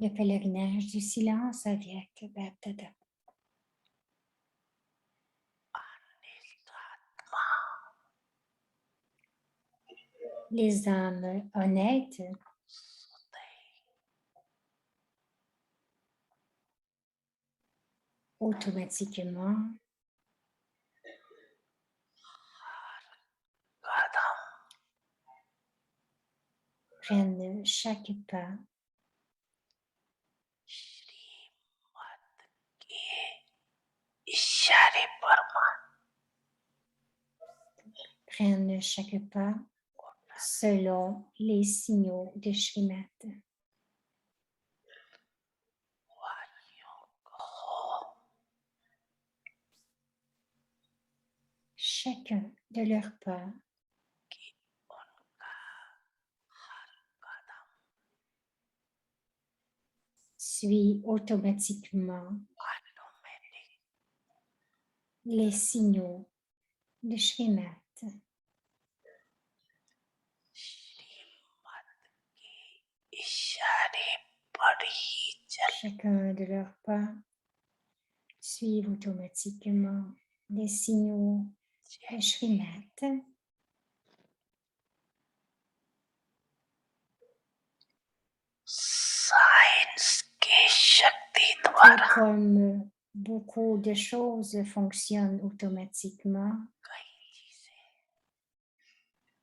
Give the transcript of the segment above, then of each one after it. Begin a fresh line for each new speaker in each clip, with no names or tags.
Le pèlerinage du silence avec Baptida. Les âmes honnêtes automatiquement prennent chaque pas selon les signaux de Shrimad. Chacun de leurs pas suit automatiquement les signaux de Shrimad. Chacun de leurs pas suit automatiquement les signaux de Shrimad. Et comme beaucoup de choses fonctionnent automatiquement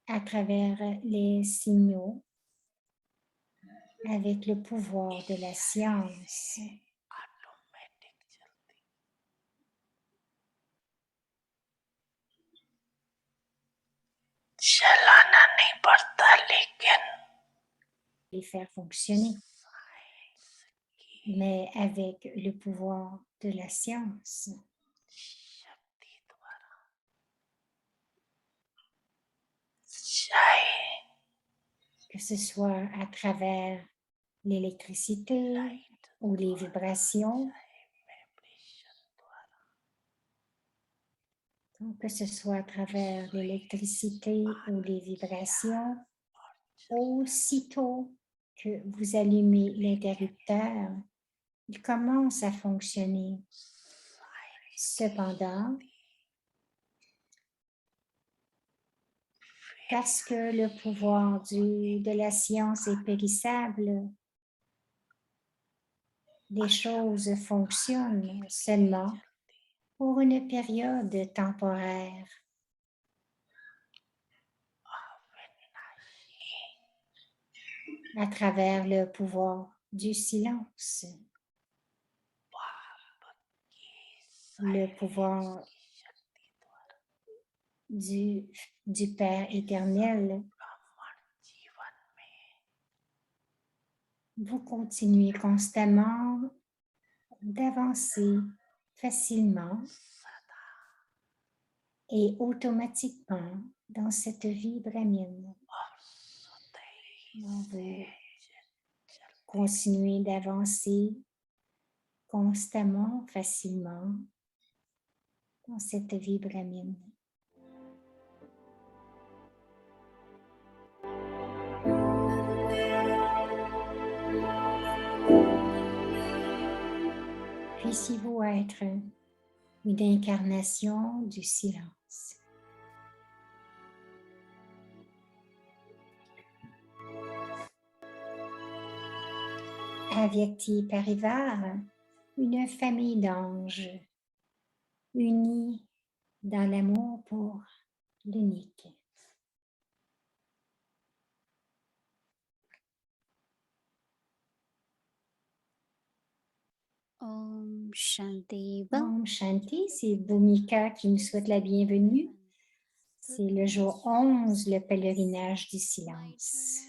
à travers les signaux avec le pouvoir de la science. Les faire fonctionner, mais avec le pouvoir de la science. Que ce soit à travers l'électricité ou les vibrations, donc que ce soit à travers l'électricité ou les vibrations, aussitôt que vous allumez l'interrupteur, il commence à fonctionner. Cependant, parce que le pouvoir de la science est périssable, les choses fonctionnent seulement pour une période temporaire. À travers le pouvoir du silence, le pouvoir du Père éternel, vous continuez constamment d'avancer facilement et automatiquement dans cette vie brahmine. Vous continuez d'avancer constamment, facilement dans cette vie brahmine. Puissiez-vous être une incarnation du silence. Avyakti Parivar, une famille d'anges unis dans l'amour pour l'unique.
Om Shanti.
Om Shanti, c'est Bhumika qui nous souhaite la bienvenue. C'est le jour 11, le pèlerinage du silence.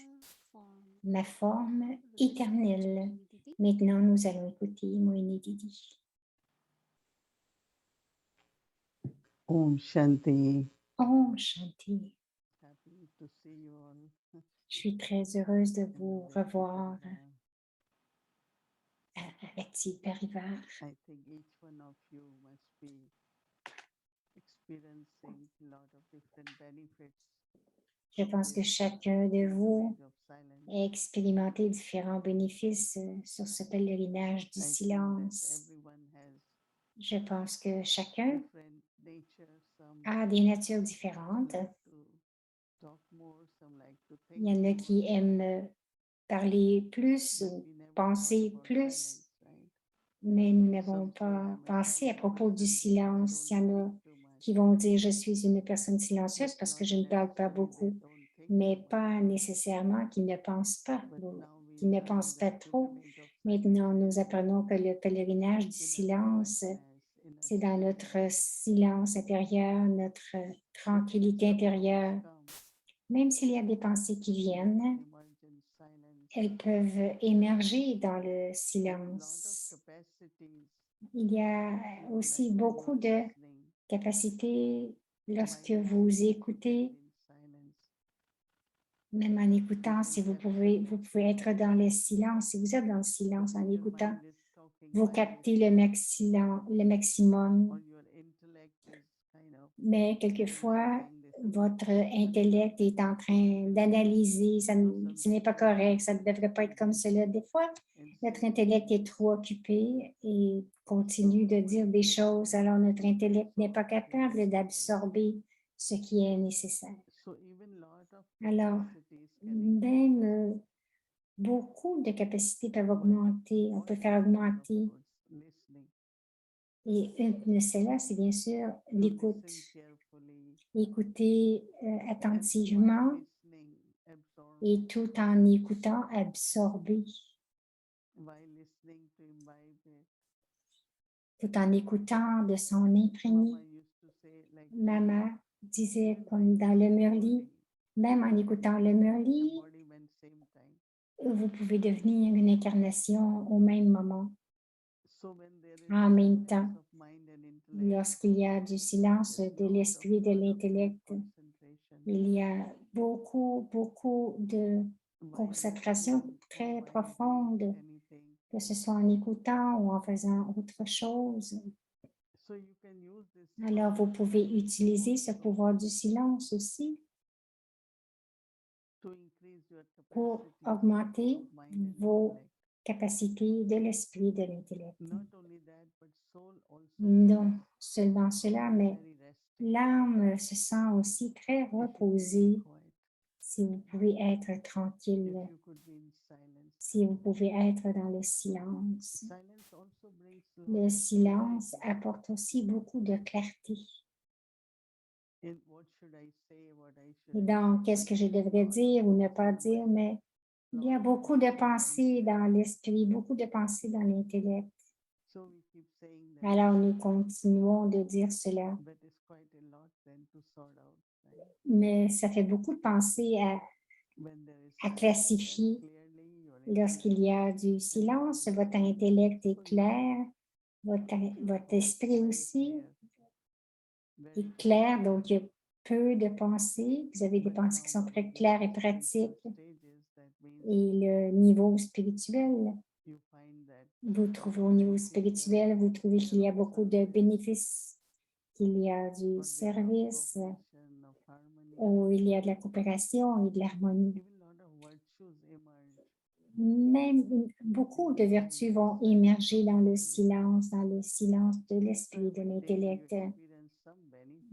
Ma forme éternelle. Maintenant, nous allons écouter Moini Didi.
Om Shanti.
Om Shanti.
Happy to see you all.
Je suis très heureuse de vous revoir avec Sid Parivar.
I think each one of you must be experiencing a lot of different benefits
Je pense que chacun de vous expérimenter différents bénéfices sur ce pèlerinage du
I think that
silence.
everyone has
Je pense que chacun
different nature. Some
a des natures différentes.
like to talk more, some like to
Il
think
y en a
more.
qui aiment parler plus,
But
ou
we never thought
penser
about
plus,
silence, right?
mais nous n'avons
Some say
pas
I'm a
pensé à
silent
propos du
person because I
silence. Il y
don't
en a
speak too much.
qui vont dire je suis une personne silencieuse
But
parce que
not
je ne parle pas
necessarily they
beaucoup,
don't think
mais
too much.
pas nécessairement qu'ils ne pensent pas,
But now we
qu'ils ne
learn
pensent pas
that
trop.
pilgrimage of silence
Maintenant, nous
is
apprenons que le pèlerinage du
inner
silence,
quietness, inner
c'est dans
stillness.
notre silence intérieur, notre
But
tranquillité
when some thoughts
intérieure.
come,
Même s'il y a des pensées qui
they
viennent,
can emerge in silence.
elles peuvent émerger dans le
There's a lot of
silence.
capacities,
Il y a aussi
like when
beaucoup
you're
de
listening,
capacités lorsque
while
vous
listening,
écoutez,
in silence.
même en
You
écoutant,
can
si vous
capture
pouvez,
what
vous
you
pouvez être
want.
dans le silence. Si vous êtes dans le
But
silence en
when your
écoutant,
mind is talking
vous
while
captez le
listening, or
maximum,
your intellect is kind of
mais quelquefois,
analyzing this is
votre
not right,
intellect est en train d'analyser, ce n'est pas correct, ça ne devrait pas être comme cela. Des fois,
and
notre
saying
intellect est
things.
trop occupé et
So
continue de
when
dire
we
des
get
choses,
to
alors notre intellect n'est pas
absorb what is
capable
necessary.
d'absorber ce qui est nécessaire.
So even lot of
Alors,
capacities can increase
même beaucoup de capacités peuvent augmenter, on peut
one
faire
is, of
augmenter.
course, listening.
Et une de celles-là, c'est bien sûr
To
l'écoute.
listen carefully
Écouter
and
attentivement
while listening, absorb.
et tout en écoutant, absorber.
While listening to imbibe it.
Tout en écoutant, de s'en imprégner.
Mama used to say like
Maman disait
even
comme
while
dans le
listening
Murli,
only,
même en écoutant le Murli,
embodiment same time.
vous pouvez devenir une incarnation au même moment,
So when there is
en même temps.
silence of mind and intellect,
Lorsqu'il y a du silence
there's
de
lot of
l'esprit et de
deep
l'intellect,
concentration.
il y a beaucoup de
While
concentration
listening or
très
while
profonde,
doing anything.
que ce soit en écoutant ou en faisant autre chose.
So you can use this
Alors, vous
power
pouvez utiliser ce
also
pouvoir du silence aussi
to increase your
pour
capacities
augmenter
of mind and
vos
intellect.
capacités de l'esprit et de l'intellect.
Not only that, but soul also
Non
feels
seulement cela, mais
very resting
l'âme se sent aussi très
if you can be
reposée
quiet,
si vous pouvez être
if
tranquille,
you could be in silence.
si vous pouvez être dans le silence.
Silence also brings
Le
lot of
silence
clarity
apporte aussi beaucoup de clarté.
in what should I say, what I
Et
shouldn't
donc,
say.
qu'est-ce que je
Lot
devrais
of
dire ou ne
thoughts
pas
in
dire,
mind,
mais il y a
lot of
beaucoup de
thoughts in
pensées
intellect.
dans l'esprit, beaucoup de pensées dans l'intellect.
So we keep saying that,
Alors, nous continuons de dire cela,
but it's quite a lot then to sort out, right?
mais ça fait beaucoup de pensées
When there is
à
silence, then
classifier.
clearly your
Lorsqu'il y a du silence, votre intellect est clair, votre esprit aussi est clair, donc il y a peu de pensées. Vous avez des pensées qui sont très claires et pratiques. Et le niveau spirituel, vous trouvez au niveau spirituel, vous trouvez qu'il y a beaucoup de bénéfices, qu'il y a du service, où il y a de la coopération et de l'harmonie. Même beaucoup de vertus vont émerger dans le silence de l'esprit, de l'intellect.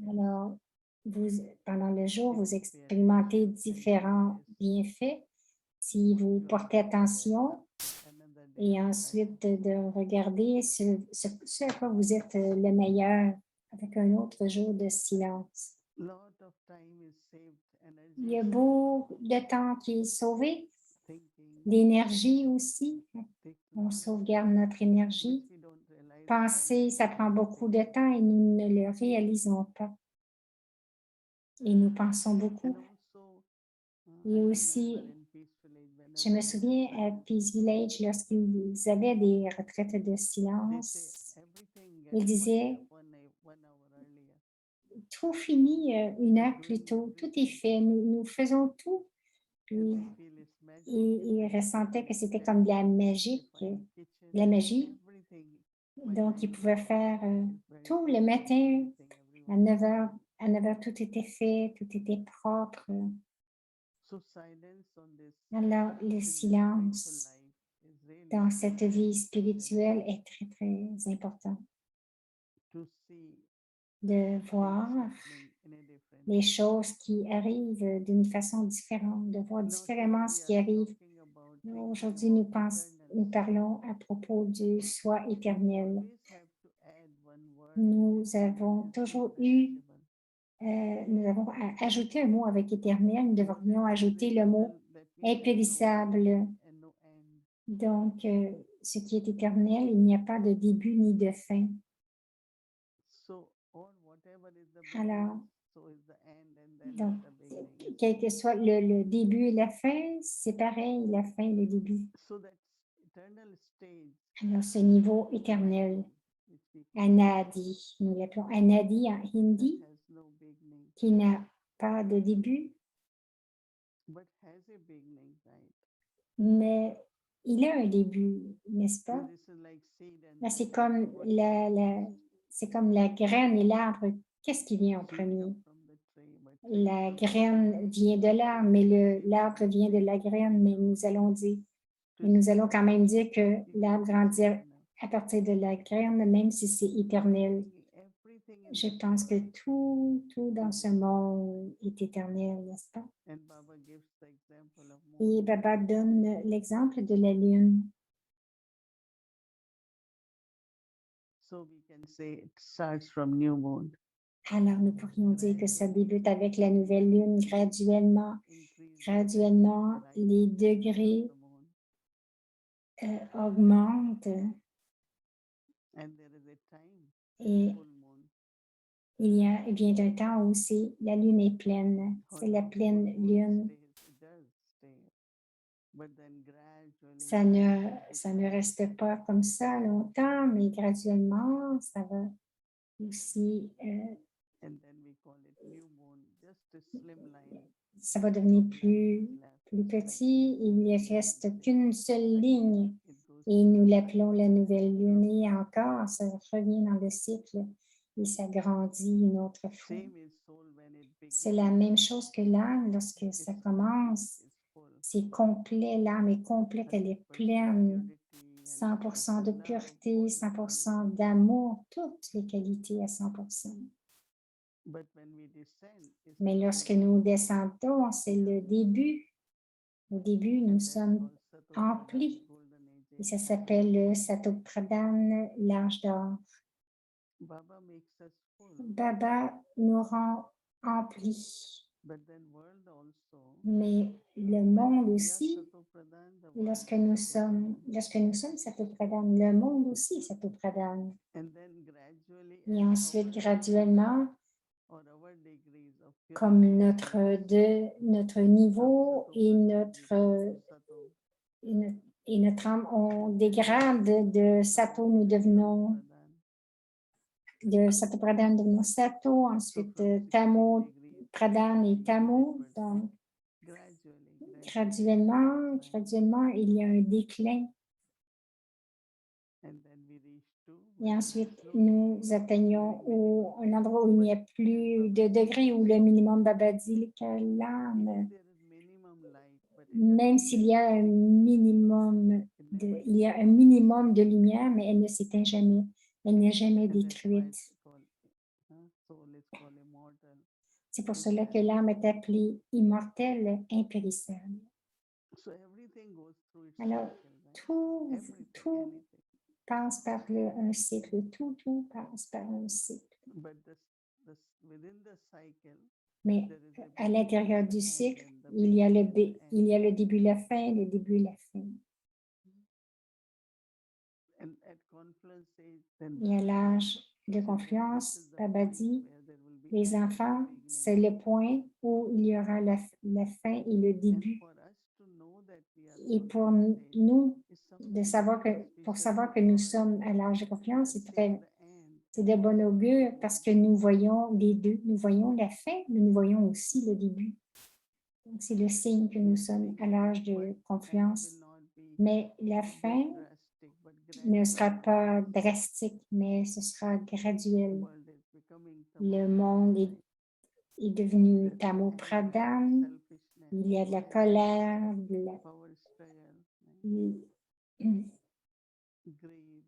Alors, pendant le jour, vous expérimentez différents bienfaits si vous portez attention et ensuite de regarder ce à quoi vous êtes le meilleur avec un autre jour de silence. Il y a beaucoup de temps qui est sauvé, l'énergie aussi. On sauvegarde notre énergie. Penser, ça prend beaucoup de temps et nous ne le réalisons pas. Et nous pensons beaucoup. Et aussi, je me souviens à Peace Village, lorsqu'ils avaient des retraites de silence, ils disaient tout finit 1 heure plus tôt, tout est fait, nous faisons tout. Puis, ils ressentaient que c'était comme de la magie. Donc, ils pouvaient faire tout le matin à 9 heures. À 9 heures, tout était fait, tout était propre.
So silence on this
Alors, le
in the spiritual
silence
life is really
dans cette vie
important
spirituelle est très, très important
to see
de
things
voir
happening in a different
les
way.
choses qui arrivent d'une façon différente, de voir
Now today
différemment
we
ce qui
are
arrive.
talking about thinking
Aujourd'hui,
about
nous
eternal.
parlons à propos du soi éternel.
Always have to add one word
Nous
with it, which
avons
is
toujours eu,
imperishable.
nous avons ajouté un mot avec éternel, nous
But
devrions
that is
ajouter le mot
eternal, that means no
impérissable.
beginning and no end.
Donc, ce qui est éternel, il n'y a pas de début ni de fin.
So on whatever is the
Alors,
beginning, so is the end, and then
donc,
the beginning.
quel que soit le début et la fin, c'est pareil, la fin et le début.
So that eternal stage,
Alors, ce niveau éternel,
which we call
Anadi, nous l'appelons Anadi en
that
hindi,
has no beginning,
qui n'a pas de début,
but has a beginning, right?
mais il a un début, n'est-ce
So
pas?
this is like seed and
Là, c'est
the
comme
tree. What comes
c'est comme la graine et l'arbre. Qu'est-ce qui vient en
seed
premier?
comes from the tree, but tree
La
from the
graine
seed.
vient de l'arbre, mais l'arbre vient de la graine, mais nous allons dire, mais nous allons quand même dire que l'arbre grandit à partir de la graine, même si c'est éternel.
Everything in
Je
this
pense que
world.
tout dans ce monde est éternel, n'est-ce pas?
And Baba gives the example of
Et
moon.
Baba donne l'exemple de la lune.
So we can say it starts from new moon.
Alors, nous pourrions dire que ça débute avec la nouvelle lune graduellement. Graduellement, les degrés augmentent
And there is a time
et
full moon.
il vient un temps où la lune est pleine. C'est la pleine lune.
It does stay. But then gradually
Ça ne reste pas comme ça longtemps, mais graduellement, ça va aussi,
and then we call it new moon, just a slim line.
ça va devenir
of light is left.
plus
It's like
petit. Il ne reste qu'une seule ligne
it goes
et
through
nous
the
l'appelons la nouvelle lune.
cycle.
Et encore, ça revient dans le cycle et ça grandit une autre fois.
Same is soul when it
C'est
begins.
la même chose que l'âme lorsque ça
It's
commence.
it's full.
C'est complet, l'âme est complète, elle est
100%
pleine.
purity,
100% de
100% love,
pureté,
all the
100% d'amour, toutes les qualités à 100%.
qualities. But when we descend, it's
Mais
the
lorsque
beginning.
nous descendons, c'est le début. Au début, nous
And that's
sommes
called Satopradhan,
emplis.
golden age.
Et ça s'appelle le Satopradhan, l'âge d'or.
Baba makes us full,
Baba nous rend emplis.
but then world also.
Mais le
When
monde
we are
aussi,
Satopradhan, the world
lorsque
is
nous
Satopradhan.
sommes Satopradhan, le monde aussi est Satopradhan.
And then gradually,
Et
as
ensuite,
our
graduellement,
or our degrees of
comme
purity
notre niveau et notre âme, on dégrade de Sato, nous devenons de Sato Pradhan, nous devenons Sato, ensuite Tamo, Pradhan et Tamo. Donc, graduellement, il y a un déclin. Et ensuite, nous atteignons un endroit où il n'y a plus de degrés, où le minimum Baba dit que l'âme, même s'il y a un minimum de lumière, mais elle ne s'éteint jamais. Elle n'est jamais détruite. C'est pour cela que l'âme est appelée immortelle, impérissable. Alors, tout passe par un cycle. Tout passe par un cycle. Mais à l'intérieur du cycle, il y a le début, la fin, le début, la fin. Et à l'âge de confluence, Baba dit, les enfants, c'est le point où il y aura la fin et le début. Et pour nous, pour savoir que nous sommes à l'âge de confluence, c'est de bon augure parce que nous voyons les deux. Nous voyons la fin, mais nous voyons aussi le début. Donc, c'est le signe que nous sommes à l'âge de confluence. Mais la fin ne sera pas drastique, mais ce sera graduel. Le monde est devenu Tamo Pradhan, Il y a de la colère,
power struggle, greed, jealousy,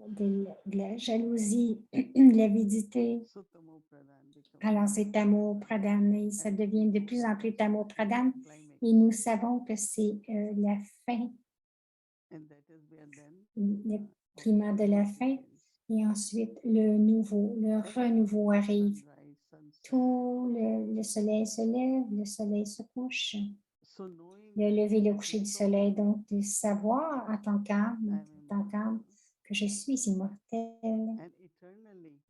de la jalousie, de l'avidité.
Sutamo Pradhan become
Alors, c'est amour pradhan, ça devient de plus en plus amour pradhan. Et nous savons que c'est la fin,
and that is where then
le climat de la fin. Et ensuite, le renouveau arrive.
sunrise, sunset.
Tout le soleil se lève, le soleil se couche.
So knowing
Le lever, le
that
coucher du
is so
soleil, donc de savoir en tant qu'âme,
I'm
en tant qu'âme, que je suis immortel
and eternally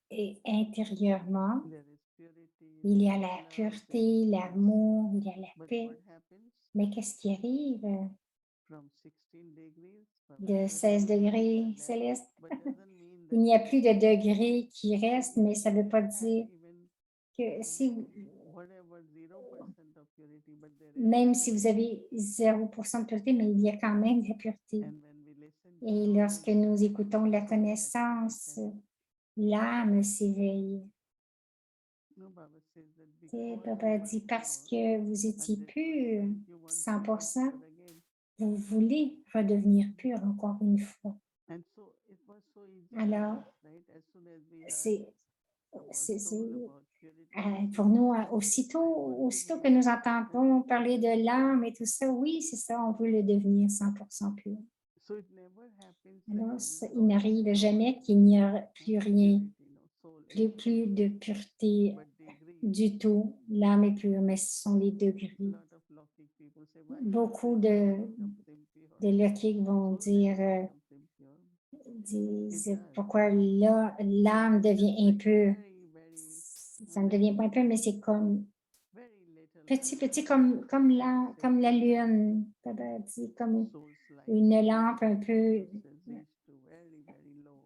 et intérieurement,
there is purity,
il y
there
a
is
la
love,
pureté,
there is peace.
l'amour, il y a la
But
paix.
what happens
Mais qu'est-ce qui arrive
from 16 degrees
de 16 degrés célestes?
but doesn't mean
Il n'y a
that
plus de degrés qui restent, mais ça ne veut pas
have
dire
even
que si,
whatever 0% of purity, but there is
même si vous avez 0% de pureté, mais il y a quand même de la pureté.
and when we listen to
Et lorsque nous écoutons la connaissance, l'âme s'éveille.
no, Baba says that
Et
because
Papa
you
dit,
are
parce
pure,
que vous étiez
100%,
pur,
you want to
100%,
be pure again.
vous voulez redevenir pur encore une fois.
And so it was so easy for
Alors,
us, right? As soon as we heard
c'est
the word
c'est-
soul,
c'est,
about purity,
pour nous, aussitôt que nous entendons parler de l'âme et tout ça, oui, c'est ça, on veut le devenir 100% pur.
so it never happens that
Alors,
there is
il n'arrive
loss
jamais qu'il n'y a plus
of
rien,
purity, no soul,
plus de pureté
but degree.
du tout. L'âme est pure, mais ce sont les degrés.
A lot of Lokik people say, why
Beaucoup
soul becomes impure?
de Lokiques vont
Soul
dire,
never becomes impure.
disent pourquoi l'âme devient impure.
Very, very,
Ça ne devient pas impur, mais c'est comme
very little
petit, comme la lune, Baba dit, comme
soul's light
une lampe un peu
is reached to very, very low.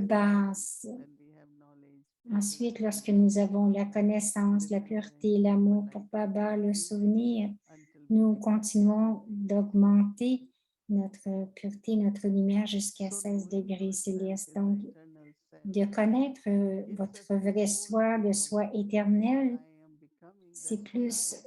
basse.
When we have knowledge,
Ensuite, lorsque nous avons la connaissance, la pureté, l'amour pour Baba, le souvenir,
until
nous continuons d'augmenter notre pureté, notre lumière jusqu'à 16 degrés célestes. Donc,
eternal self,
de connaître votre vrai soi, le soi éternel,
I am becoming,
c'est
that's what
plus,
I am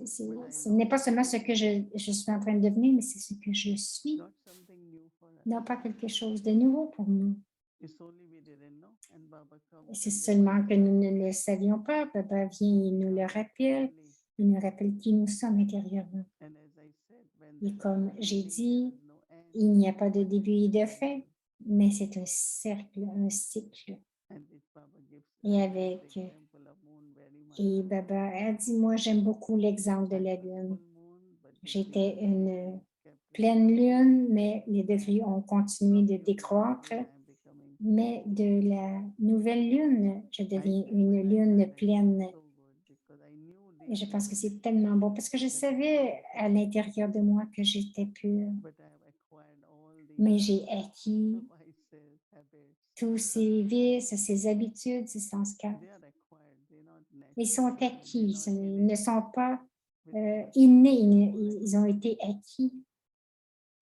actually.
ce n'est pas seulement ce que je suis en train de devenir, mais c'est ce que je suis,
Not something new for us.
non pas quelque chose de nouveau pour nous.
It's only we didn't know. And Baba comes
C'est
and
seulement que nous
reminds
ne le savions pas. Baba vient et nous le rappelle.
us.
Il nous rappelle qui nous sommes intérieurement.
And as I said, when
Et
there is
comme
no
j'ai
beginning,
dit,
there is no end.
il n'y a pas de début et de fin, mais c'est un cercle, un cycle.
And this Baba gives
Et
us
avec,
the example of moon very much.
et Baba a dit, moi j'aime beaucoup l'exemple de la
I was
lune.
full moon, but the
J'étais
degree
une
kept
pleine
reducing.
lune, mais les degrés ont continué
From
de
new
décroître.
degree, I am becoming
Mais de la nouvelle lune, je deviens
I
une
when I
lune
heard, I
pleine.
felt so good because I knew
Et je
deep
pense que
down
c'est tellement bon parce que je savais à l'intérieur de moi que j'étais pure.
but I have acquired all
Mais
these
j'ai acquis
vices, habits.
tous ces vices, ces habitudes, ces sanskars.
They are acquired, they're not
Ils sont
natural,
acquis,
they're not
ils ne
innate.
sont pas
Within us.
innés, ils ont été acquis.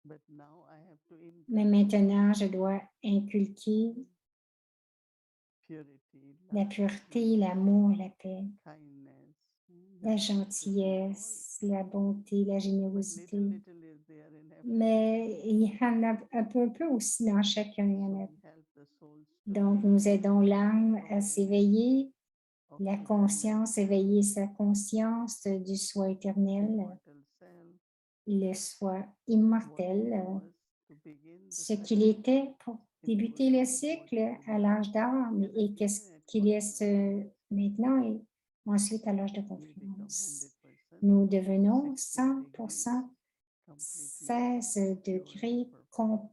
But now I have to
Mais
inculcate
maintenant, je dois inculquer
purity,
la
love,
pureté, l'amour, la paix,
kindness,
la
generosity,
gentillesse, la bonté, la
all. But
générosité.
little is there in every.
Mais il y en a un peu aussi dans chacun. Il y en a.
So we help the souls to
Donc, nous aidons l'âme à
awareness
s'éveiller,
of
la
eternal
conscience,
self,
éveiller sa conscience du soi éternel,
immortal self,
le soi
what
immortel,
he was to begin the
ce qu'il
cycle.
était pour débuter le cycle à l'âge d'or, et qu'est-ce qu'il est maintenant et ensuite à l'âge de
We become
conférence.
100%,
Nous devenons
16 degrees,
100%
completely
16
pure
degrés
and perfect.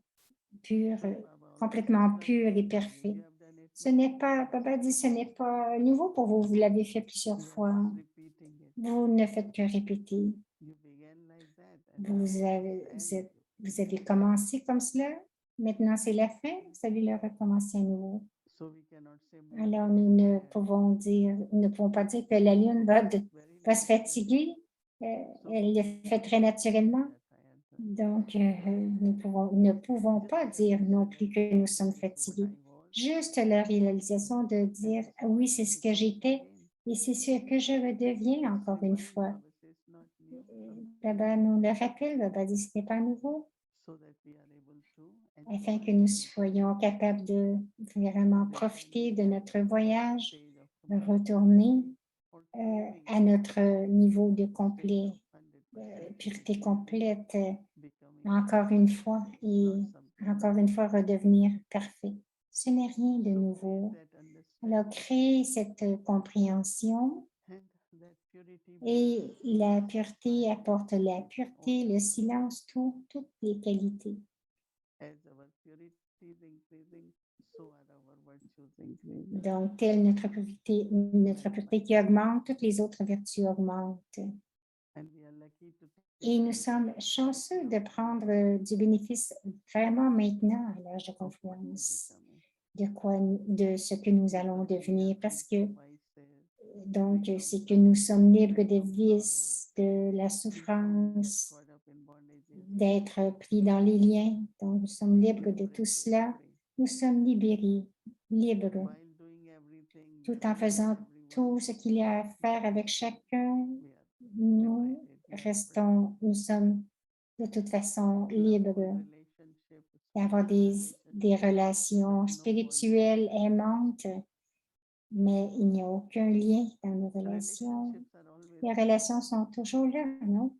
pur,
So Baba always
complètement
says,
pur et
"You
parfait.
have done it
Ce
many
n'est pas,
times.
Papa dit, ce n'est pas nouveau pour vous, vous l'avez fait plusieurs
You are
fois.
just repeating it.
Vous ne faites que répéter.
You began like that, and now
Vous
it's the end.
vous avez commencé comme cela. Maintenant, c'est la fin. Vous allez le recommencer à nouveau.
So we cannot say moon
Alors,
is
nous ne
tired.
ne pouvons pas dire que la lune va
Very
se
natural.
fatiguer.
So
Elle le fait très naturellement. Donc, nous ne pouvons pas dire non plus que nous sommes fatigués. juste la réalisation de dire, ah oui, c'est ce que j'étais et c'est ce que je redeviens encore une fois. Baba nous le rappelle, Baba dit, ce n'est pas nouveau, afin que nous soyons capables de vraiment profiter de notre voyage, de retourner à notre niveau de complet, pureté complète, encore une fois, et encore une fois redevenir parfait. Ce n'est rien de nouveau. Alors, créer cette compréhension et la pureté apporte la pureté, le silence, toutes les qualités. Donc, telle notre pureté qui augmente, toutes les autres vertus augmentent. Et nous sommes chanceux de prendre du bénéfice vraiment maintenant à l'âge de confluence de ce que nous allons devenir, parce que donc c'est que nous sommes libres des vices, de la souffrance, d'être pris dans les liens. Donc nous sommes libres de tout cela. Nous sommes libérés, libres, tout en faisant tout ce qu'il y a à faire avec chacun. Nous sommes de toute façon libres d'avoir des relations spirituelles aimantes, mais il n'y a aucun lien dans nos relations. Les relations sont toujours là, non?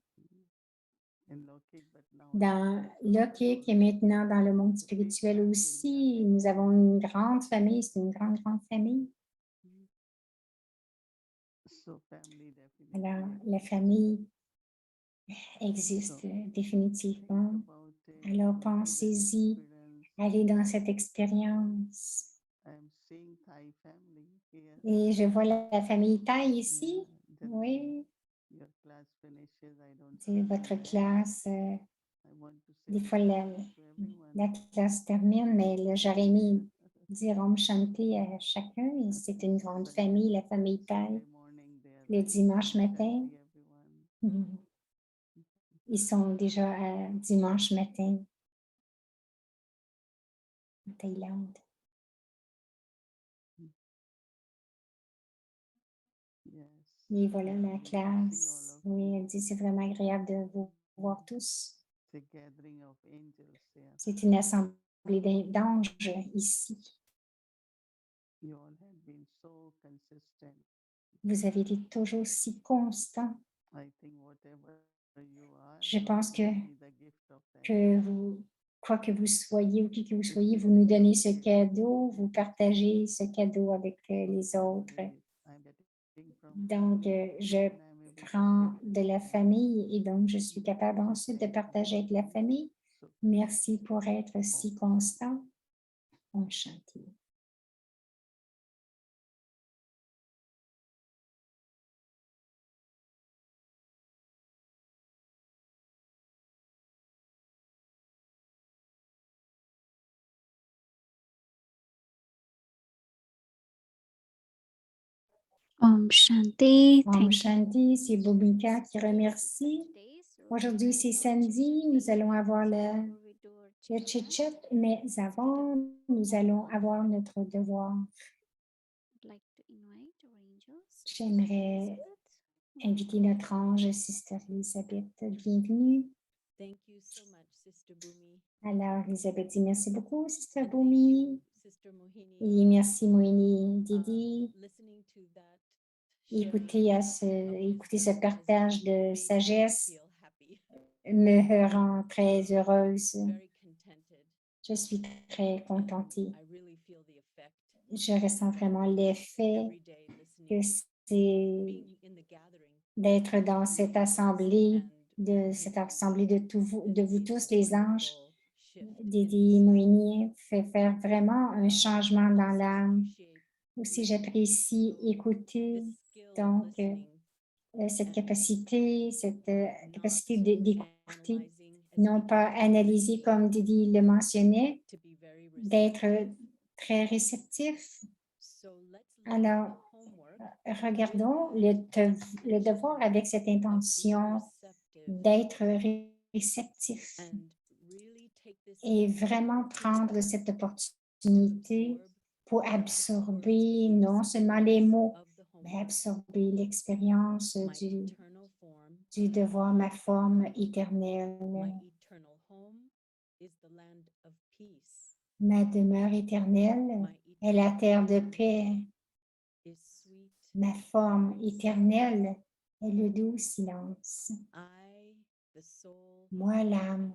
Dans Lokik et maintenant dans le monde spirituel aussi, nous avons une grande famille, c'est une grande, grande famille. Alors, la famille existe définitivement. Alors, pensez-y, allez dans cette expérience. Et je vois la famille Thaï ici. Oui, c'est votre classe. Des fois, la classe termine, mais j'aurais aimé dire Om Shanti à chacun. Et c'est une grande famille, la famille Thaï. Le dimanche matin, ils sont déjà à dimanche matin en Thaïlande. Et voilà la classe. Oui, elle dit, c'est vraiment agréable de vous voir tous. C'est une assemblée d'anges ici. Vous avez été toujours si constant. Je pense que vous, quoi que vous soyez ou qui que vous soyez, vous nous donnez ce cadeau, vous partagez ce cadeau avec les autres. Donc, je prends de la famille et donc je suis capable ensuite de partager avec la famille. Merci pour être si constant. Om Shanti.
Om Shanti.
Om Shanti, c'est Bhumika qui remercie. Aujourd'hui, c'est samedi, nous allons avoir le chit-chat, mais avant, nous allons avoir notre devoir. J'aimerais inviter notre ange, Sister Elisabeth. Bienvenue. Alors, Elisabeth dit merci beaucoup, Sister Bhumi. Et merci, Mohini Didi. Écouter ce partage de sagesse me rend très heureuse. Je suis très contentée. Je ressens vraiment l'effet que c'est d'être dans cette assemblée de vous tous, les anges. Didi Mohini fait faire vraiment un changement dans l'âme. Aussi, j'apprécie écouter, donc, cette capacité d'écouter, non pas analyser comme Didi le mentionnait, d'être très réceptif. Alors, regardons le devoir avec cette intention d'être réceptif et vraiment prendre cette opportunité pour absorber non seulement les mots, mais absorber l'expérience du devoir, ma forme éternelle. Ma demeure éternelle est la terre de paix. Ma forme éternelle est le doux silence. Moi, l'âme,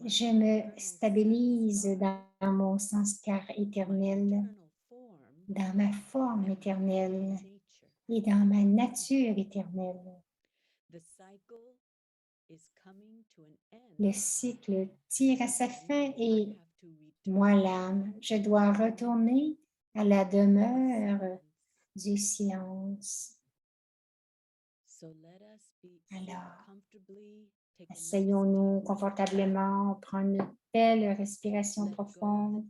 je me stabilise dans mon sanskar éternel, dans ma forme éternelle et dans ma nature éternelle. Le cycle tire à sa fin et moi, l'âme, je dois retourner à la demeure du silence. Alors, asseyons-nous confortablement, prendre une belle respiration profonde.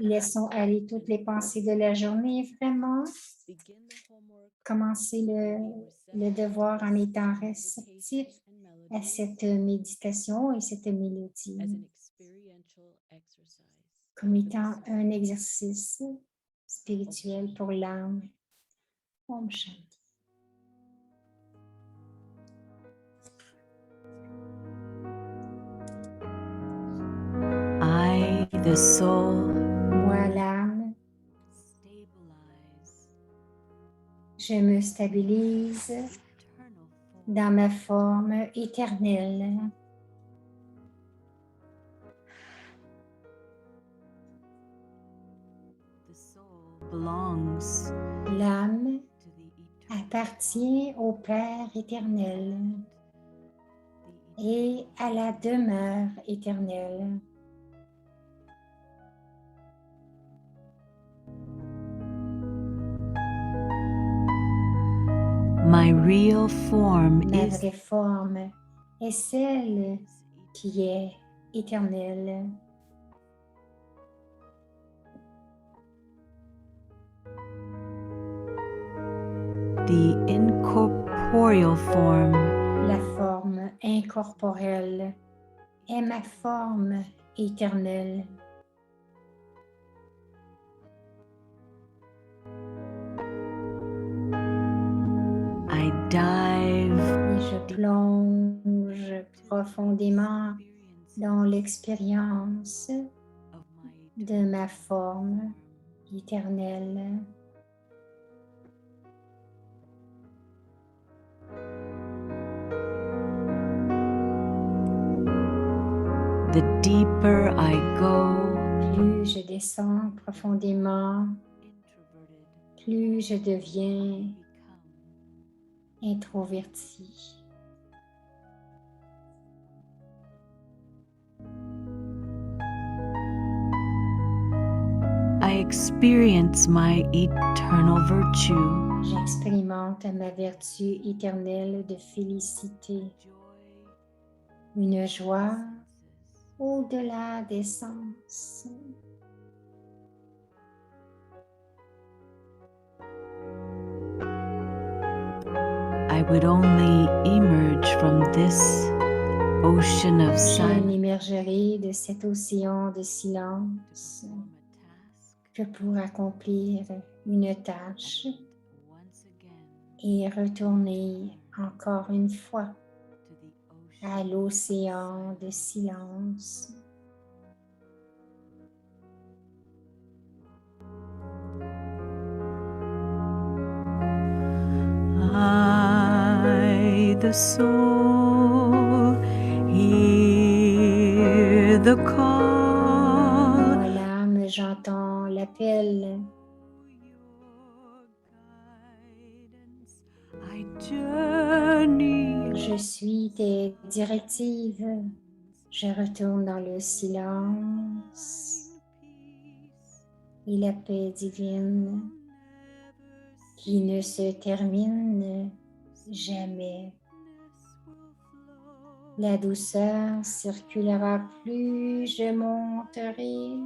Laissons aller toutes les pensées de la journée, vraiment. Commencer le devoir en étant réceptif à cette méditation et cette mélodie, comme étant un exercice spirituel pour l'âme. Om Shanti.
I, the soul,
Moi, l'âme, je me stabilise dans ma forme éternelle.
the soul belongs
L'âme
to the eternal
appartient au Père éternel et à la demeure éternelle.
My real form
Ma
is
vraie forme est celle qui est éternelle.
the incorporeal form
La forme incorporelle est ma forme éternelle.
I dive
Et je plonge profondément dans l'expérience
of my
de ma forme éternelle.
the deeper I go,
Plus je descends profondément,
introverted
plus je deviens
become.
introverti.
I experience my eternal virtue,
J'expérimente ma vertu éternelle de félicité,
joy
une joie
senses.
au-delà des sens.
I would only emerge from this ocean of
Je
silence
m'émergerai de cet océan de silence
to perform a task
que pour accomplir une tâche
once again
et retourner encore une fois
to the ocean
à l'océan de silence.
I, the soul, hear the call.
Moi, l'âme, j'entends l'appel.
Your guidance, I journey.
Je suis tes directives. Je retourne dans le silence
Peace
et la paix divine qui ne se termine jamais.
will flow.
La douceur circulera plus je monterai.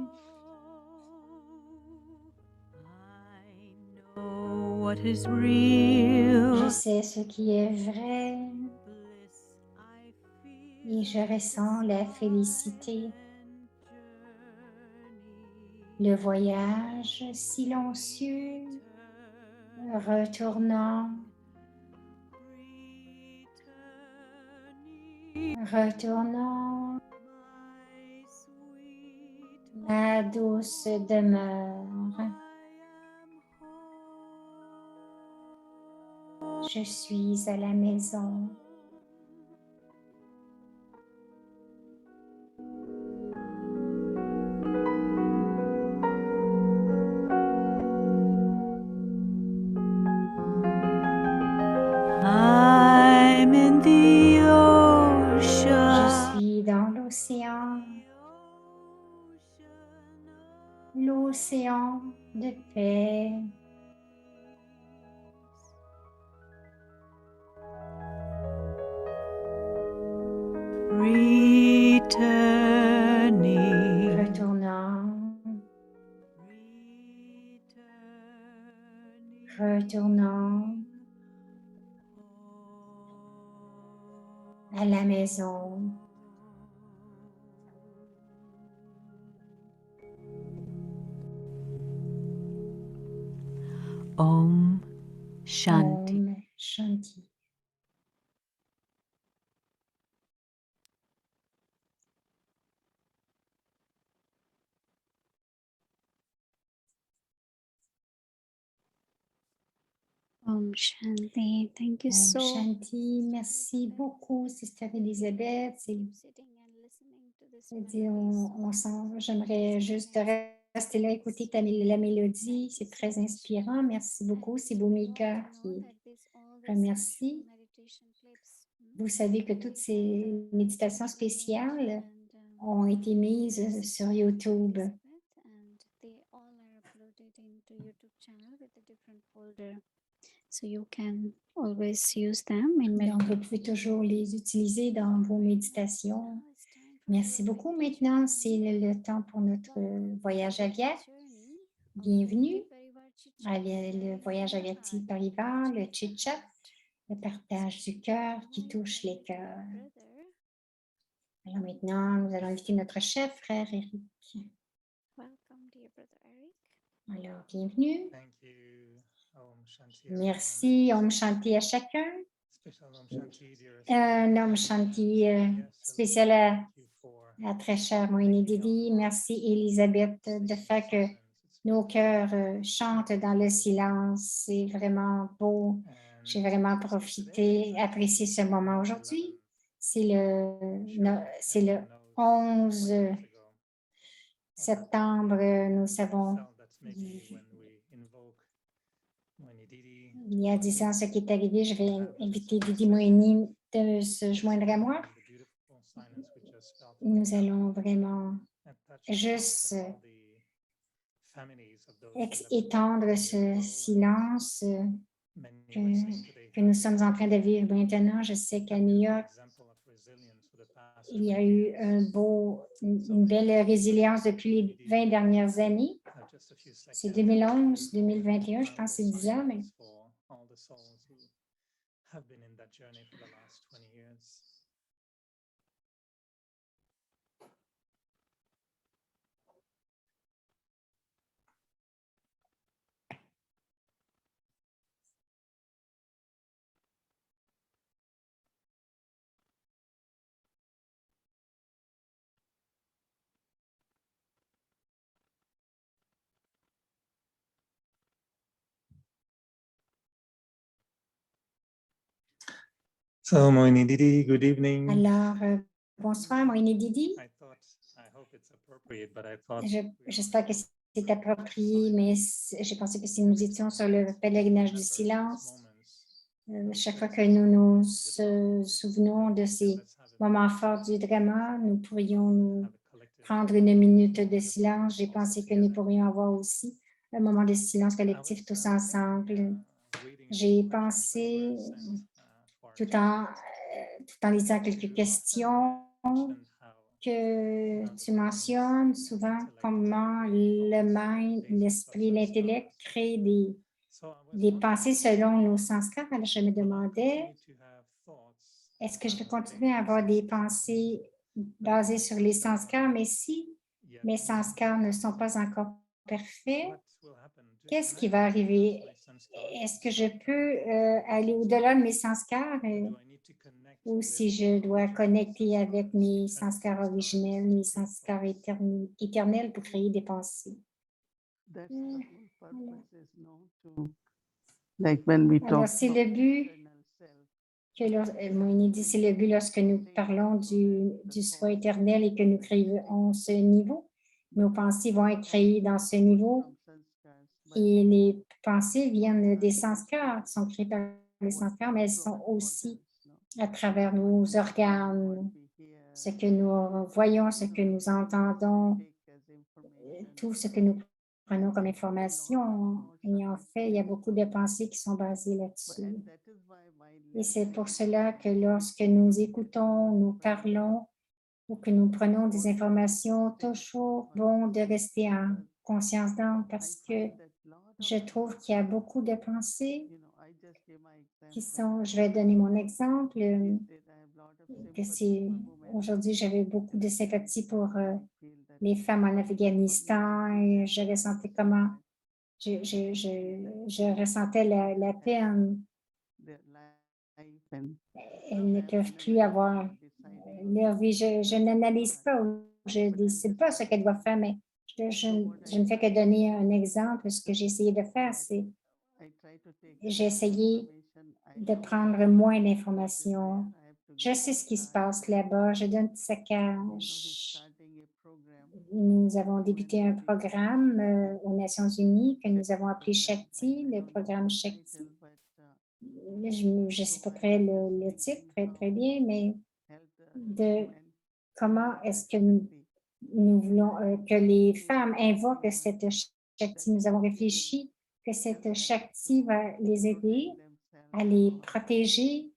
I know what is real.
Je sais ce qui est vrai
Bliss I feel
et je ressens la félicité.
and journey.
le voyage silencieux, retournant, retournant,
my sweet
ma douce demeure.
I am home.
Je suis à la maison.
I'm in the
Je
ocean.
suis dans l'océan, l'océan de paix.
Returning.
Retournant,
Returning.
retournant à la maison.
Om Shanti.
Om Shanti.
Om Shanti. Thank you
Om
so
Shanti. Merci beaucoup, Sister Elisabeth.
sitting and listening to this
C'est-à-dire,
melody.
j'aimerais juste rester là, écouter la mélodie. C'est très inspirant. Merci beaucoup. C'est Bhumika qui remercie. Vous savez que toutes ces méditations spéciales ont été mises sur YouTube.
So you can always use them in
Donc, vous pouvez toujours les utiliser dans vos méditations. Merci beaucoup. Maintenant, c'est le temps pour notre voyage aviaire. Bienvenue à le voyage aviatique Parivar, le chit-chat, le partage du cœur qui touche les cœurs. Alors maintenant, nous allons inviter notre cher frère Eric.
Welcome, dear brother Eric.
Alors, bienvenue.
Thank you. Om Shanti.
Merci. Om Shanti à chacun.
Special Om Shanti, dearest
Un Om Shanti spécial à
for
très cher Moïni Didi. Merci Elisabeth de faire que nos cœurs chantent dans le silence. C'est vraiment beau. J'ai vraiment profité, apprécié ce moment aujourd'hui. C'est le 11 septembre. Nous savons, il y a 10 ans, ce qui est arrivé. Je vais inviter Didi Moïni de se joindre à moi. Nous allons vraiment juste étendre ce silence que nous sommes en train de vivre maintenant. Je sais qu'à New York, il y a eu une belle résilience depuis les 20 dernières années. C'est 2011, 2021, je pense que c'est 10 ans, mais
So, Moini Didi, good evening.
alors, bonsoir, Moïni Didi.
I hope it's appropriate, but I thought
J'espère que c'est approprié, mais j'ai pensé que si nous étions sur le pèlerinage du silence, chaque fois que nous nous souvenons de ces moments forts du drama, nous pourrions nous prendre une minute de silence. J'ai pensé que nous pourrions avoir aussi un moment de silence collectif tous ensemble. J'ai pensé, tout en lisant quelques questions, que tu mentionnes souvent comment l'esprit, l'intellect crée des pensées selon nos sanskars. Alors, je me demandais, est-ce que je vais continuer à avoir des pensées basées sur les sanskars, mais si mes sanskars ne sont pas encore parfait, qu'est-ce qui va arriver? Est-ce que je peux aller au-delà de mes sanskars ou si je dois connecter avec mes sanskars originels, mes sanskars éternels pour créer des pensées?
That's the whole purpose is like when we
Alors,
talk
c'est
about
le but
eternal self,
que Moïni dit, c'est le but lorsque nous parlons du soi éternel et que nous créons ce niveau. Nos pensées vont être créées dans ce niveau
from sanskars, but
et les pensées viennent des sanskars, sont créées par les sanskars, mais elles
through
sont
our
aussi
organs,
à travers nos organes,
what we hear,
ce que nous voyons, ce que nous entendons,
take as information,
tout ce que nous prenons comme information. Et en fait, il y a beaucoup de pensées qui sont basées là-dessus.
and that is why
Et c'est pour cela que lorsque nous écoutons, nous parlons ou que nous prenons des informations, toujours bon de rester en conscience d'âme parce que je trouve qu'il y a beaucoup de pensées qui sont, je vais donner mon exemple, que c'est, aujourd'hui, j'avais beaucoup de sympathie pour les femmes en Afghanistan et je ressentais comment, je ressentais la peine. Elles ne peuvent plus avoir leur vie. Je n'analyse pas ou je ne décide pas ce qu'elles doivent faire, mais je ne fais que donner un exemple. Ce que j'ai essayé de faire, c'est j'ai essayé de prendre moins d'informations. Je sais ce qui se passe là-bas. Je donne ce cash. Nous avons débuté un programme aux Nations Unies que nous avons appelé Shakti, le programme Shakti. Je ne sais pas très le titre, très bien, mais de comment est-ce que nous voulons que les femmes invoquent cette Shakti. Nous avons réfléchi que cette Shakti va les aider à les protéger.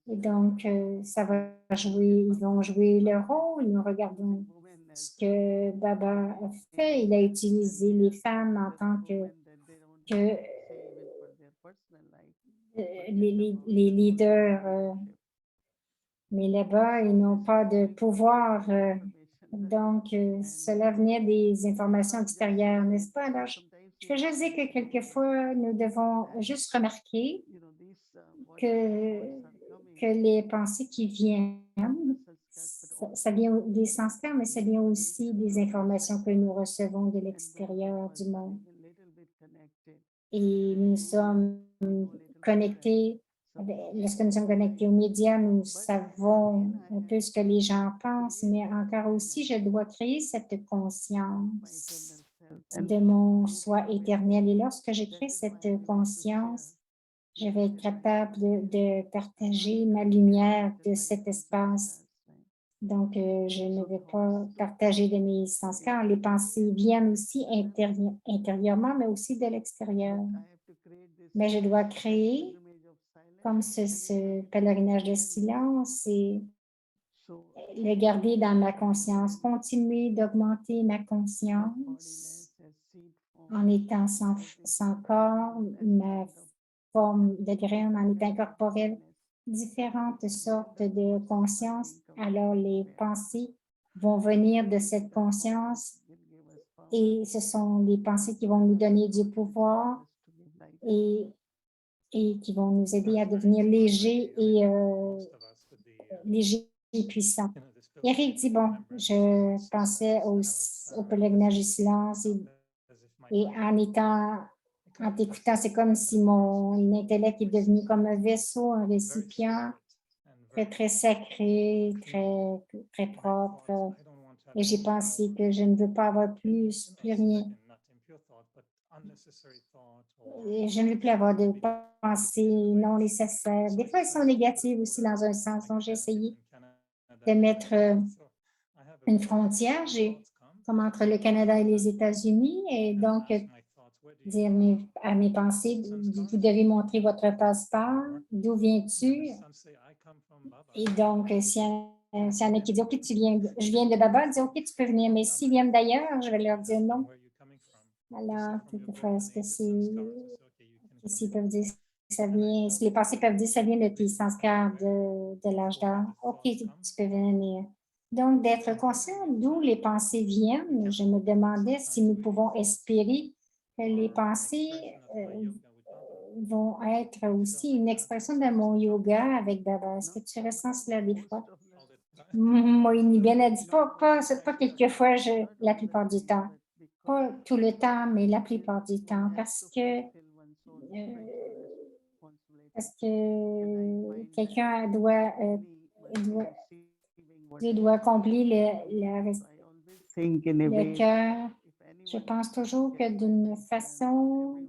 Et donc, ça va jouer, ils vont jouer leur rôle. Nous regardons ce que Baba a fait. Il a utilisé les femmes en tant que les leaders, mais là-bas, ils n'ont pas de pouvoir. Donc, cela venait des informations extérieures, n'est-ce pas? Alors, je veux juste dire que quelquefois, nous devons juste remarquer que les pensées qui viennent, ça vient des sanskars, mais ça vient aussi des informations que nous recevons de l'extérieur du monde. Et nous sommes connectés, lorsque nous sommes connectés aux médias, nous savons un peu ce que les gens pensent, mais encore aussi, je dois créer cette conscience de mon soi éternel. Et lorsque je crée cette conscience, je vais être capable de partager ma lumière de cet espace. Donc, je ne vais pas partager de mes sanskars. Les pensées viennent aussi intérieurement, mais aussi de l'extérieur. Mais je dois créer comme ce pèlerinage de silence et le garder dans ma conscience, continuer d'augmenter ma conscience en étant sans corps, ma forme de graine, en étant corporelle, différentes sortes de conscience. Alors, les pensées vont venir de cette conscience et ce sont des pensées qui vont nous donner du pouvoir et qui vont nous aider à devenir légers et puissants. Eric dit, bon, je pensais au pèlerinage du silence et en t'écoutant, c'est comme si mon intellect est devenu comme un vaisseau, un récipient très sacré, très propre. Et j'ai pensé que je ne veux pas avoir plus rien. Et je ne veux plus avoir de pensées non nécessaires. Des fois, elles sont négatives aussi dans un sens. Donc, j'ai essayé de mettre une frontière comme entre le Canada et les États-Unis. Et donc, dire à mes pensées, vous devez montrer votre passeport, d'où viens-tu? Et donc, s'il y en a qui disent, OK, je viens de Baba, dis, OK, tu peux venir, mais s'ils viennent d'ailleurs, je vais leur dire non. Alors, quelquefois, est-ce que s'ils peuvent dire ça vient, si les pensées peuvent dire ça vient de tes sanskars de l'âge d'or, OK, tu peux venir. Donc, d'être conscient d'où les pensées viennent, je me demandais si nous pouvons espérer que les pensées vont être aussi une expression de mon yoga avec Baba. Est-ce que tu ressens cela des fois? Moïni Ben a dit c'est pas quelquefois, la plupart du temps. Pas tout le temps, mais la plupart du temps, parce que quelqu'un doit accomplir le cœur. Je pense toujours que d'une façon,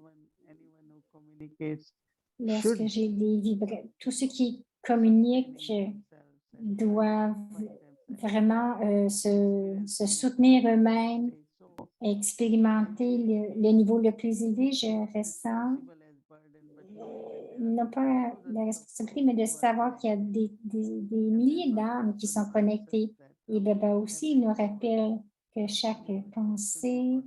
lorsque j'ai tous ceux qui communiquent doivent vraiment se soutenir eux-mêmes, expérimenter le niveau le plus élevé. Je ressens non pas la responsabilité, mais de savoir qu'il y a des milliers d'âmes qui sont connectées. Et Baba aussi nous rappelle que chaque pensée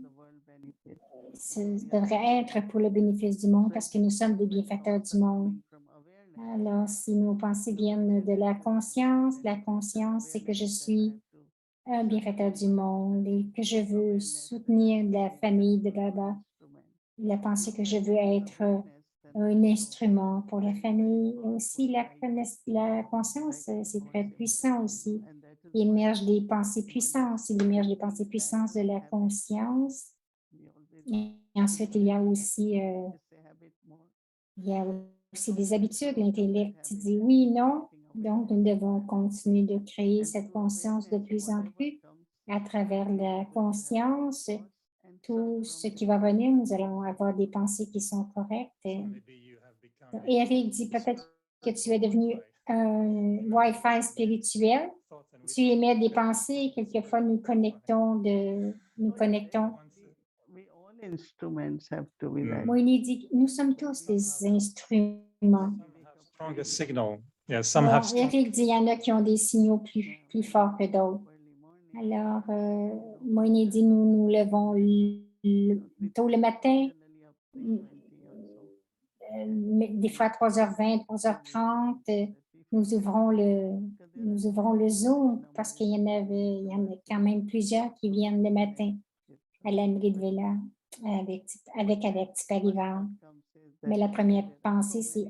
devrait être pour le bénéfice du monde parce que nous sommes des bienfaiteurs du monde. Alors, si nos pensées viennent de la conscience, c'est que je suis un bienfaiteur du monde et que je veux soutenir la famille de Baba. La pensée que je veux être un instrument pour la famille. Aussi, la conscience, c'est très puissant aussi. Il émerge des pensées puissantes. Il émerge des pensées puissantes de la conscience. Et ensuite, il y a aussi des habitudes. L'intellect dit oui, non. Donc, nous devons continuer de créer cette conscience de plus en plus à travers la conscience. Tout ce qui va venir, nous allons avoir des pensées qui sont correctes. Eric dit peut-être que tu es devenu un Wi-Fi spirituel. Tu émets des pensées, quelquefois nous connectons. Moïni dit nous sommes tous des instruments. Bon, Eric dit il y en a qui ont des signaux plus forts que d'autres. Alors, Moïni dit nous levons tôt le matin, des fois à 3h20, 3h30, nous ouvrons le Zoom parce qu'il y en a quand même plusieurs qui viennent le matin à l'Amrit de Vela avec Tiparivar. Mais la première pensée, c'est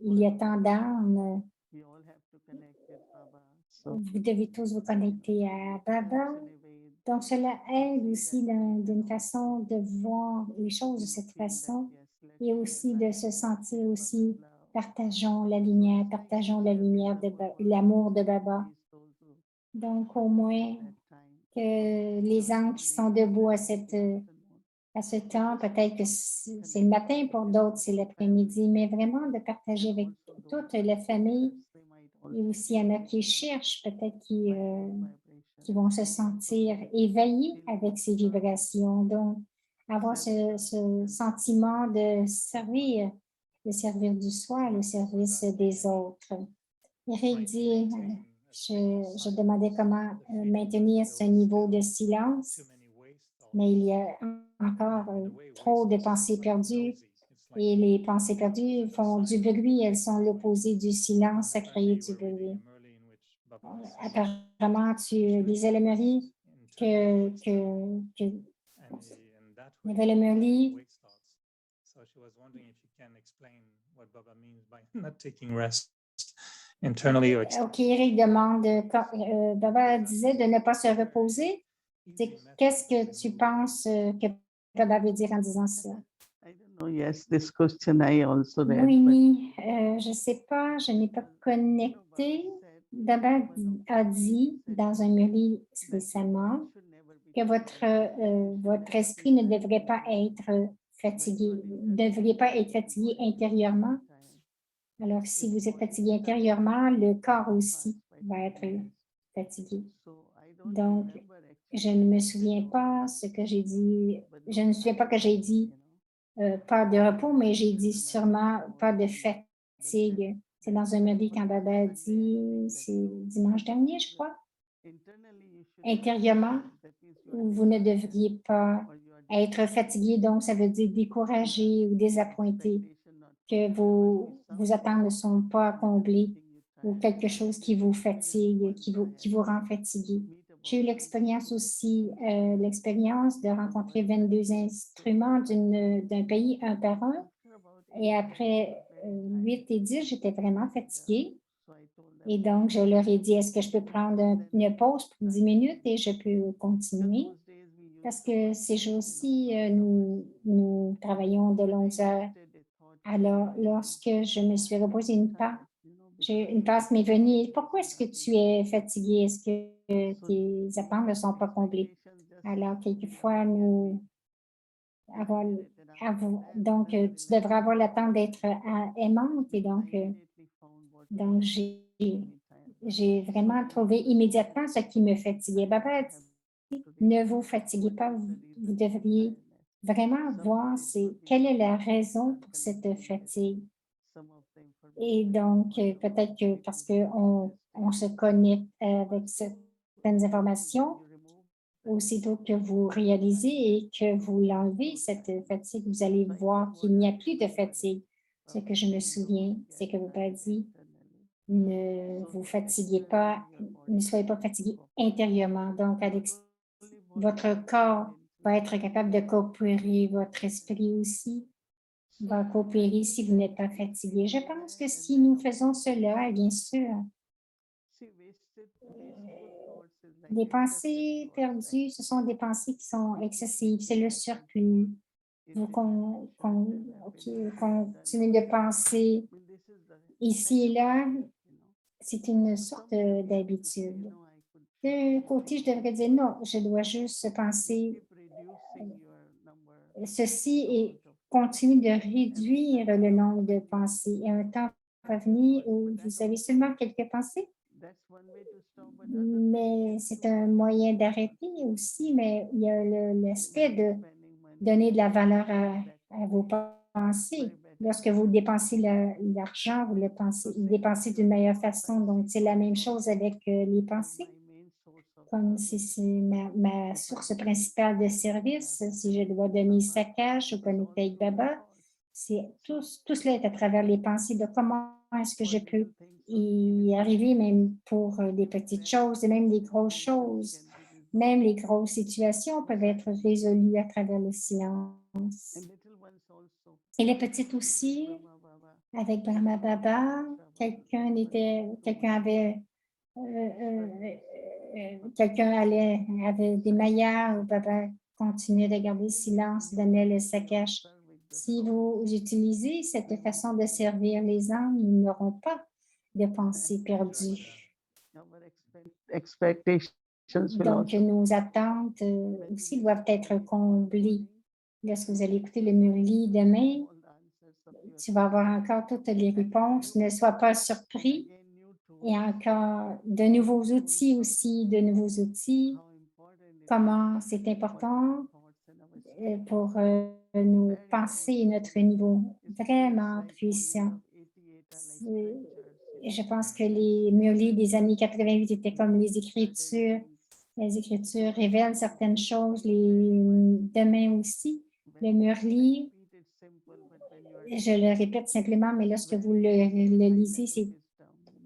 il y a tant d'âmes. Vous devez tous vous connecter à Baba. Donc, cela aide aussi d'une façon de voir les choses de cette façon et aussi de se sentir aussi partageons la lumière de l'amour de Baba. Donc, au moins que les âmes qui sont debout à ce temps, peut-être que c'est le matin pour d'autres, c'est l'après-midi, mais vraiment de partager avec toute la famille. Et aussi, il y en a qui cherchent, peut-être qui vont se sentir éveillés avec ces vibrations. Donc, avoir ce sentiment de servir du soi, le service des autres. Eric dit, je demandais comment maintenir ce niveau de silence, mais il y a encore trop de pensées perdues et les pensées perdues font du bruit, elles sont l'opposé du silence à créer du bruit. Apparemment, tu lisais le Murray que le Murray. OK, Eric demande, Baba disait de ne pas se reposer. Qu'est-ce que tu penses que Baba veut dire en disant ça? Oui, je ne sais pas, je n'ai pas connecté. Baba a dit dans un Murray récemment que votre esprit ne devrait pas être fatigué, intérieurement. Alors, si vous êtes fatigué intérieurement, le corps aussi va être fatigué. Donc, je ne me souviens pas ce que j'ai dit. Je ne me souviens pas que j'ai dit pas de repos, mais j'ai dit sûrement pas de fatigue. C'est dans un mobile quand Baba a dit, c'est dimanche dernier, je crois. Intérieurement, vous ne devriez pas être fatigué, donc ça veut dire découragé ou désappointé, que vos attentes ne sont pas comblées. ou quelque chose qui vous fatigue, qui vous rend fatigué. J'ai eu l'expérience aussi, l'expérience de rencontrer 22 instruments d'un pays un par un. Et après 8 et 10, j'étais vraiment fatiguée. Et donc, je leur ai dit, est-ce que je peux prendre une pause pour 10 minutes et je peux continuer? Parce que ces jours-ci, nous travaillons de longues heures. Alors, lorsque je me suis reposée une passe m'est venue. Pourquoi est-ce que tu es fatigué? Est-ce que tes attentes ne sont pas comblées? Alors, quelquefois, avons, donc, tu devrais avoir l'attente d'être aimante. Et donc j'ai vraiment trouvé immédiatement ce qui me fatiguait. Baba a dit, ne vous fatiguez pas, vous devriez vraiment voir quelle est la raison pour cette fatigue. Et donc, peut-être que parce qu'on se connecte avec certaines informations, aussitôt que vous réalisez et que vous l'enlevez, cette fatigue, vous allez voir qu'il n'y a plus de fatigue. Ce que je me souviens, c'est que vous avez dit, ne vous fatiguez pas, ne soyez pas fatigué intérieurement. Donc, votre corps va être capable de coopérer, votre esprit aussi va coopérer si vous n'êtes pas fatigué. Je pense que si nous faisons cela, bien sûr, les pensées perdues, ce sont des pensées qui sont excessives, c'est le surplus. Vous continuez de penser ici et là, c'est une sorte d'habitude. D'un côté, je devrais dire non, je dois juste penser ceci et continuer de réduire le nombre de pensées. Et un temps va venir où vous avez seulement quelques pensées, mais c'est un moyen d'arrêter aussi, mais il y a l'aspect de donner de la valeur à vos pensées. Lorsque vous dépensez l'argent, vous le dépensez d'une meilleure façon. Donc, c'est la même chose avec les pensées. Comme si c'est ma source principale de service, si je dois donner saccage ou connecter avec Baba, tout cela est à travers les pensées de comment est-ce que je peux y arriver, même pour des petites choses et même des grosses choses. Même les grosses situations peuvent être résolues à travers le silence. Et les petites aussi, avec Brahma Baba, quelqu'un avait quelqu'un avait des maillards, Baba continuait de garder le silence, donnait le saccage. Si vous utilisez cette façon de servir les âmes, ils n'auront pas de pensées perdues. Donc, nos attentes aussi doivent être comblées. Lorsque vous allez écouter le Murli demain, tu vas avoir encore toutes les réponses. Ne sois pas surpris. Et encore de nouveaux outils aussi, de nouveaux outils. Comment c'est important pour nos pensées et notre niveau vraiment puissant. Je pense que les Murli des années 88 étaient comme les Écritures. Les Écritures révèlent certaines choses, demain aussi. Le Murli, je le répète simplement, mais lorsque vous le lisez,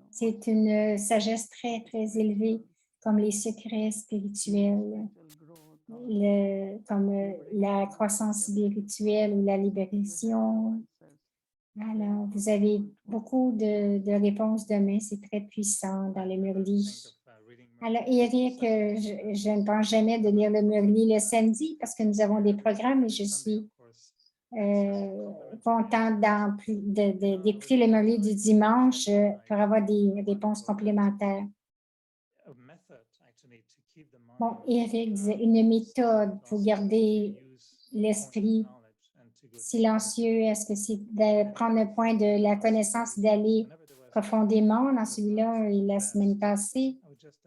c'est une sagesse très, très élevée, comme les secrets spirituels, comme la croissance spirituelle ou la libération. Alors, vous avez beaucoup de réponses demain, c'est très puissant dans le Murli. Alors, Eric, je ne pense jamais de lire le Murli le samedi parce que nous avons des programmes et je suis contente d'écouter le Murli du dimanche pour avoir des réponses complémentaires. Bon, Eric disait une méthode pour garder l'esprit silencieux. Est-ce que c'est de prendre le point de la connaissance, d'aller profondément dans celui-là? Et la semaine passée,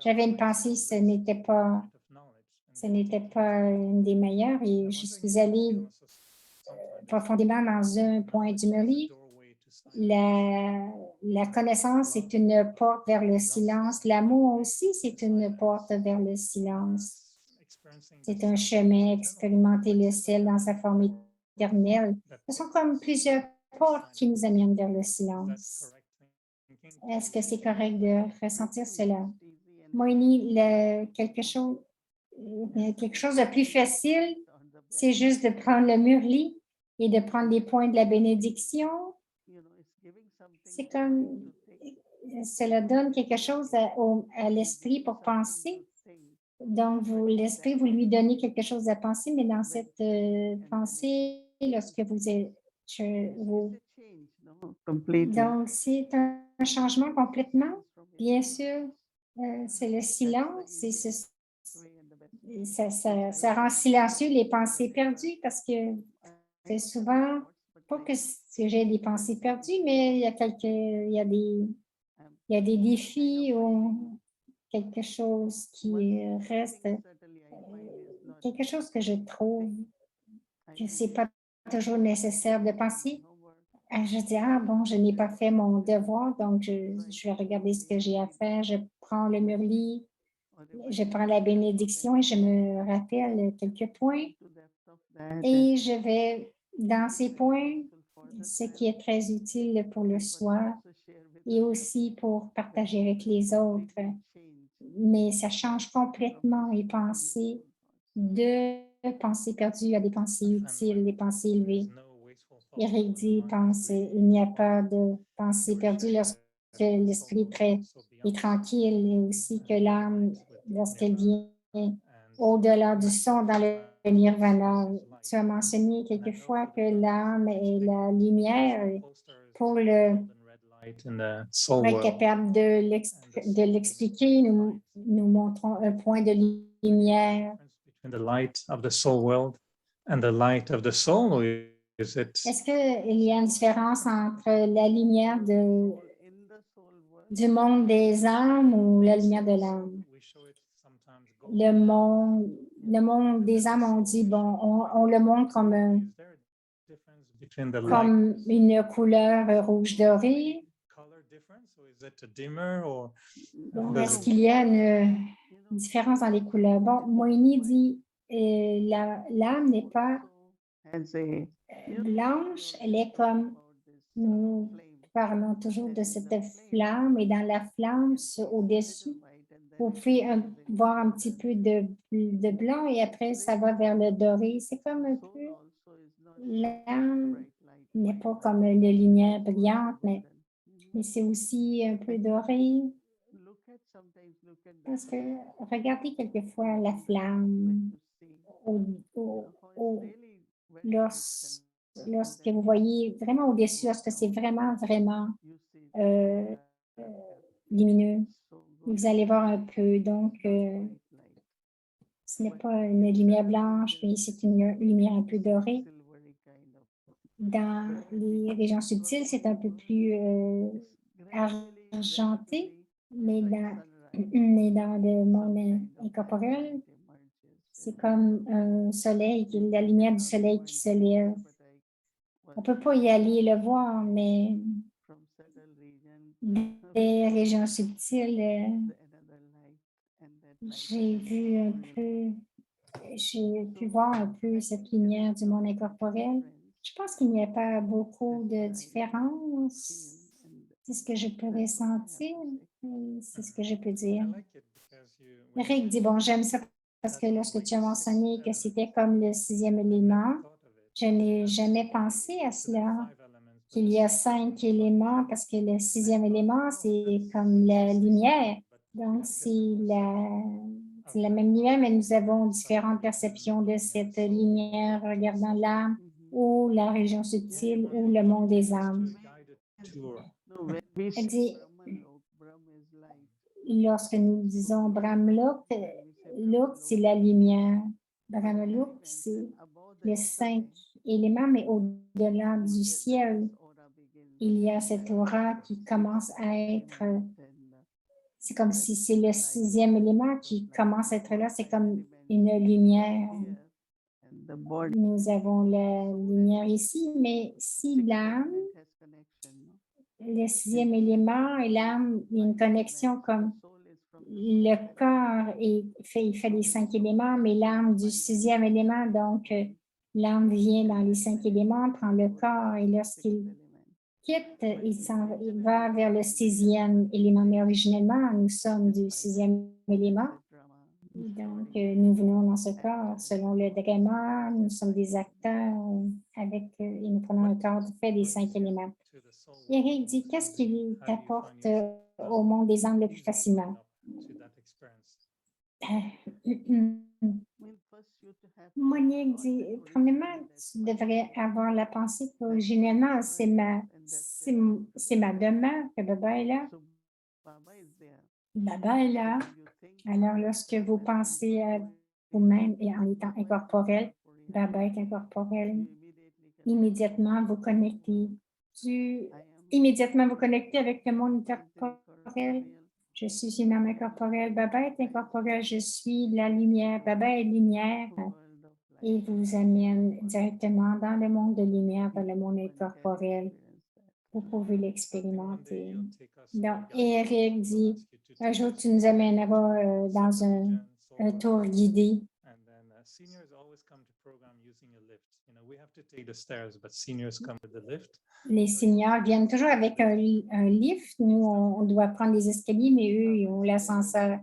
j'avais une pensée, ce n'était pas une des meilleures et je suis allée profondément dans un point du Murli. La connaissance est une porte vers le silence. L'amour aussi, c'est une porte vers le silence. C'est un chemin, expérimenter le ciel dans sa forme éternelle. Ce sont comme plusieurs portes qui nous amènent vers le silence. Est-ce que c'est correct de ressentir cela? Moini, quelque chose de plus facile, c'est juste de prendre le murli et de prendre les points de la bénédiction. C'est comme, cela donne quelque chose à l'esprit pour penser. Donc, l'esprit, vous lui donnez quelque chose à penser, mais dans cette pensée, lorsque donc, c'est un changement complètement, bien sûr, c'est le silence, ça rend silencieux les pensées perdues parce que c'est souvent, pas que j'ai des pensées perdues, mais il y a des défis ou quelque chose qui reste, quelque chose que je trouve que c'est pas toujours nécessaire de penser. Je dis, ah bon, je n'ai pas fait mon devoir, donc je vais regarder ce que j'ai à faire. Je prends le murli, je prends la bénédiction et je me rappelle quelques points et je vais dans ces points, ce qui est très utile pour le soir et aussi pour partager avec les autres. Mais ça change complètement les pensées de pensées perdues à des pensées utiles, des pensées élevées. Eric dit, il n'y a pas de pensée perdue lorsque l'esprit est tranquille et aussi que l'âme, lorsqu'elle vient au-delà du son dans le nirvana. Tu as mentionné quelquefois que l'âme est la lumière pour être capable de l'expliquer. Nous montrons un point de lumière. Est-ce qu'il y a une différence entre la lumière du monde des âmes ou la lumière de l'âme? Le monde des âmes, on dit, bon, on le montre comme une couleur rouge dorée. Est-ce qu'il y a une différence dans les couleurs? Bon, Moini dit, l'âme n'est pas blanche, elle est comme, nous parlons toujours de cette flamme et dans la flamme, au-dessus, vous pouvez voir un petit peu de blanc et après, ça va vers le doré. C'est comme un peu, l'âme n'est pas comme une lumière brillante, mais c'est aussi un peu doré. Parce que regardez quelquefois la flamme lorsque vous voyez vraiment au-dessus, lorsque c'est vraiment, vraiment lumineux. Vous allez voir un peu. Donc, ce n'est pas une lumière blanche, mais c'est une lumière un peu dorée. Dans les régions subtiles, c'est un peu plus argenté, mais dans le monde incorporel, c'est comme un soleil, la lumière du soleil qui se lève. On ne peut pas y aller le voir, mais des régions subtiles, j'ai pu voir un peu cette lumière du monde incorporel. Je pense qu'il n'y a pas beaucoup de différence. C'est ce que je peux ressentir, c'est ce que je peux dire. Eric dit, bon, j'aime ça parce que lorsque tu as mentionné que c'était comme le 6e élément, je n'ai jamais pensé à cela, qu'il y a 5 éléments parce que le 6e élément, c'est comme la lumière. Donc, c'est la même lumière, mais nous avons différentes perceptions de cette lumière regardant l'âme ou la région subtile ou le monde des âmes. Elle dit, lorsque nous disons Brahmlook, Look, c'est la lumière. Brahmlook, c'est les 5 éléments, mais au-delà du ciel, il y a cette aura qui commence à être, c'est comme si c'est le 6e élément qui commence à être là, c'est comme une lumière. Nous avons la lumière ici, mais si l'âme, le 6e élément et l'âme, il y a une connexion comme le corps, il fait les 5 éléments, mais l'âme du 6e élément, donc l'âme vient dans les 5 éléments, prend le corps et lorsqu'il quitte, il va vers le 6e élément, mais originellement, nous sommes du 6e élément. Donc, nous venons dans ce corps selon le Dharma, nous sommes des acteurs et nous prenons le corps fait des 5 éléments. Eric dit, qu'est-ce qui t'apporte au monde des âmes le plus facilement? Monique dit, premièrement, tu devrais avoir la pensée qu'originellement, c'est ma demeure, que Baba est là. Baba est là. Alors, lorsque vous pensez à vous-même et en étant incorporel, Baba est incorporel. Immédiatement, vous connectez. Immédiatement, vous connectez avec le monde incorporel. Je suis une âme incorporelle. Baba est incorporel. Je suis la lumière. Baba est lumière. Et vous amène directement dans le monde de lumière, vers le monde incorporel. Vous pouvez l'expérimenter. Donc, Eric dit, un jour, tu nous amèneras dans un tour guidé. Les seniors viennent toujours avec un lift. Nous, on doit prendre les escaliers, mais eux, ils ont l'ascenseur.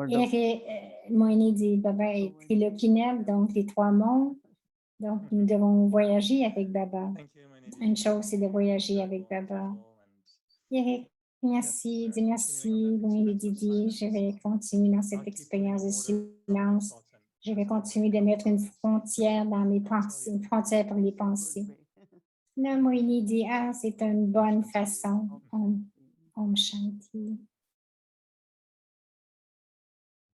Eric, Moïni dit, Baba est Trilokhineb, donc les 3 mondes. Donc, nous devons voyager avec Baba. Une chose, c'est de voyager avec Baba. Eric, merci, dis merci. Moïni Didier, je vais continuer dans cette expérience de silence. Je vais continuer de mettre une frontière dans mes pensées, une frontière pour les pensées. Non, Moïni dit, c'est une bonne façon. Om Shanti.